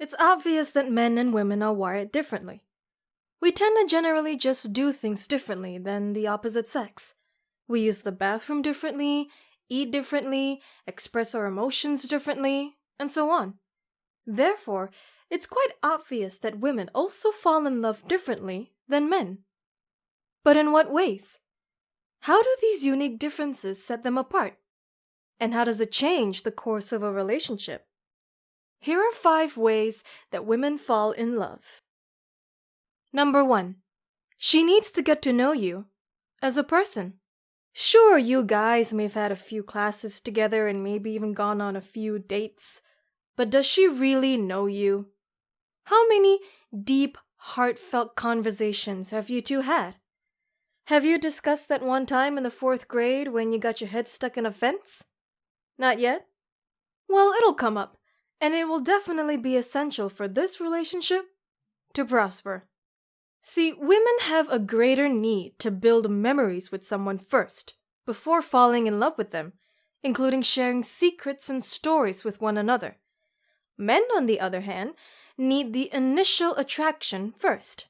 It's obvious that men and women are wired differently. We tend to generally just do things differently than the opposite sex. We use the bathroom differently, eat differently, express our emotions differently, and so on. Therefore, it's quite obvious that women also fall in love differently than men. But in what ways? How do these unique differences set them apart? And how does it change the course of a relationship? Here are 5 ways that women fall in love. Number 1. She needs to get to know you as a person. Sure, you guys may have had a few classes together and maybe even gone on a few dates, but does she really know you? How many deep, heartfelt conversations have you two had? Have you discussed that one time in the 4th grade when you got your head stuck in a fence? Not yet? Well, it'll come up, and it will definitely be essential for this relationship to prosper. See, women have a greater need to build memories with someone first, before falling in love with them, including sharing secrets and stories with one another. Men, on the other hand, need the initial attraction first,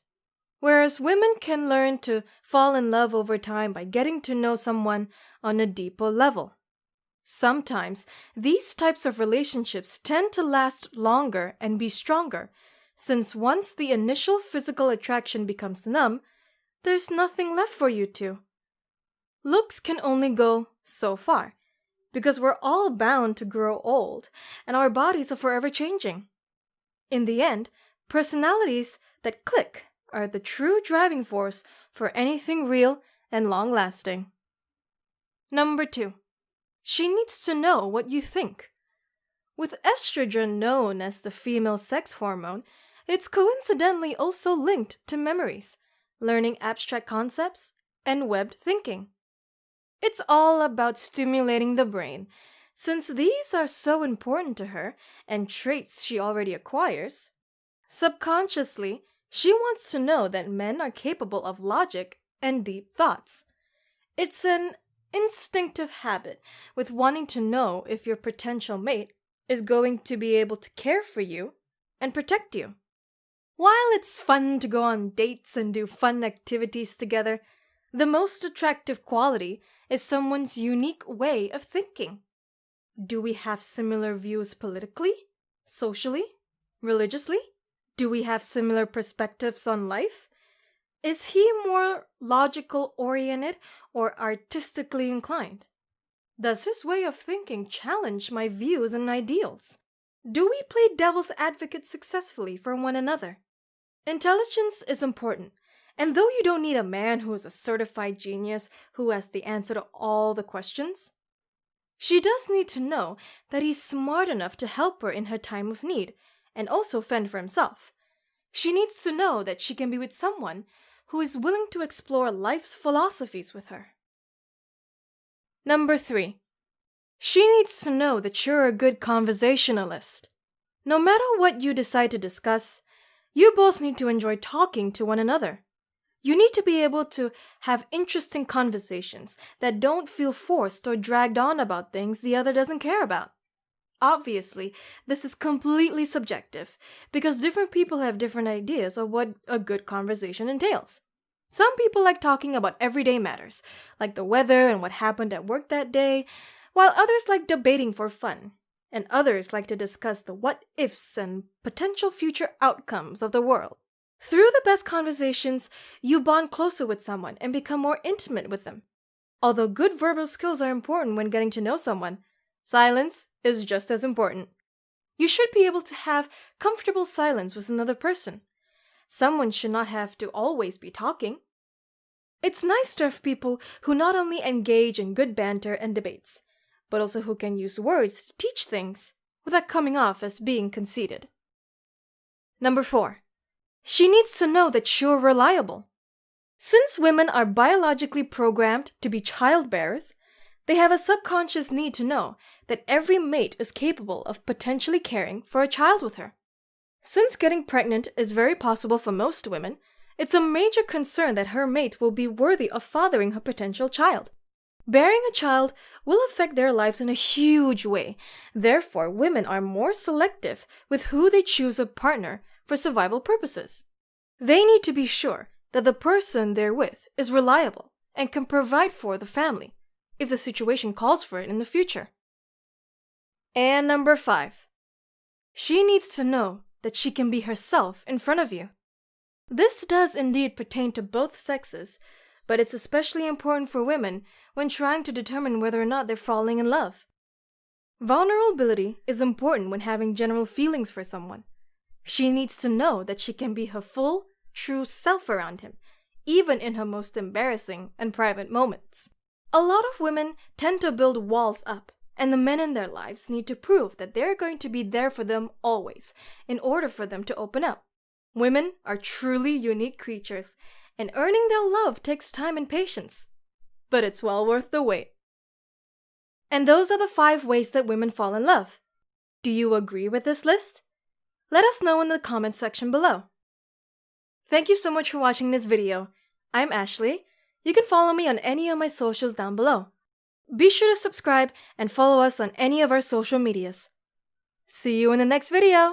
whereas women can learn to fall in love over time by getting to know someone on a deeper level. Sometimes, these types of relationships tend to last longer and be stronger, since once the initial physical attraction becomes numb, there's nothing left for you two. Looks can only go so far, because we're all bound to grow old, and our bodies are forever changing. In the end, personalities that click are the true driving force for anything real and long-lasting. Number 2. She needs to know what you think. With estrogen known as the female sex hormone, it's coincidentally also linked to memories, learning abstract concepts, and webbed thinking. It's all about stimulating the brain, since these are so important to her and traits she already acquires. Subconsciously, she wants to know that men are capable of logic and deep thoughts. It's an instinctive habit with wanting to know if your potential mate is going to be able to care for you and protect you. While it's fun to go on dates and do fun activities together, the most attractive quality is someone's unique way of thinking. Do we have similar views politically, socially, religiously? Do we have similar perspectives on life? Is he more logical-oriented or artistically inclined? Does his way of thinking challenge my views and ideals? Do we play devil's advocate successfully for one another? Intelligence is important, and though you don't need a man who is a certified genius who has the answer to all the questions, she does need to know that he's smart enough to help her in her time of need and also fend for himself. She needs to know that she can be with someone who is willing to explore life's philosophies with her. Number 3. She needs to know that you're a good conversationalist. No matter what you decide to discuss, you both need to enjoy talking to one another. You need to be able to have interesting conversations that don't feel forced or dragged on about things the other doesn't care about. Obviously, this is completely subjective because different people have different ideas of what a good conversation entails. Some people like talking about everyday matters, like the weather and what happened at work that day, while others like debating for fun, and others like to discuss the what-ifs and potential future outcomes of the world. Through the best conversations, you bond closer with someone and become more intimate with them. Although good verbal skills are important when getting to know someone, silence is just as important. You should be able to have comfortable silence with another person. Someone should not have to always be talking. It's nice to have people who not only engage in good banter and debates, but also who can use words to teach things without coming off as being conceited. Number 4. She needs to know that you're reliable. Since women are biologically programmed to be childbearers, they have a subconscious need to know that every mate is capable of potentially caring for a child with her. Since getting pregnant is very possible for most women, it's a major concern that her mate will be worthy of fathering her potential child. Bearing a child will affect their lives in a huge way. Therefore, women are more selective with who they choose a partner for survival purposes. They need to be sure that the person they're with is reliable and can provide for the family if the situation calls for it in the future. And number 5. She needs to know that she can be herself in front of you. This does indeed pertain to both sexes, but it's especially important for women when trying to determine whether or not they're falling in love. Vulnerability is important when having general feelings for someone. She needs to know that she can be her full, true self around him, even in her most embarrassing and private moments. A lot of women tend to build walls up, and the men in their lives need to prove that they're going to be there for them always in order for them to open up. Women are truly unique creatures, and earning their love takes time and patience. But it's well worth the wait. And those are the 5 ways that women fall in love. Do you agree with this list? Let us know in the comments section below. Thank you so much for watching this video. I'm Ashley. You can follow me on any of my socials down below. Be sure to subscribe and follow us on any of our social medias. See you in the next video!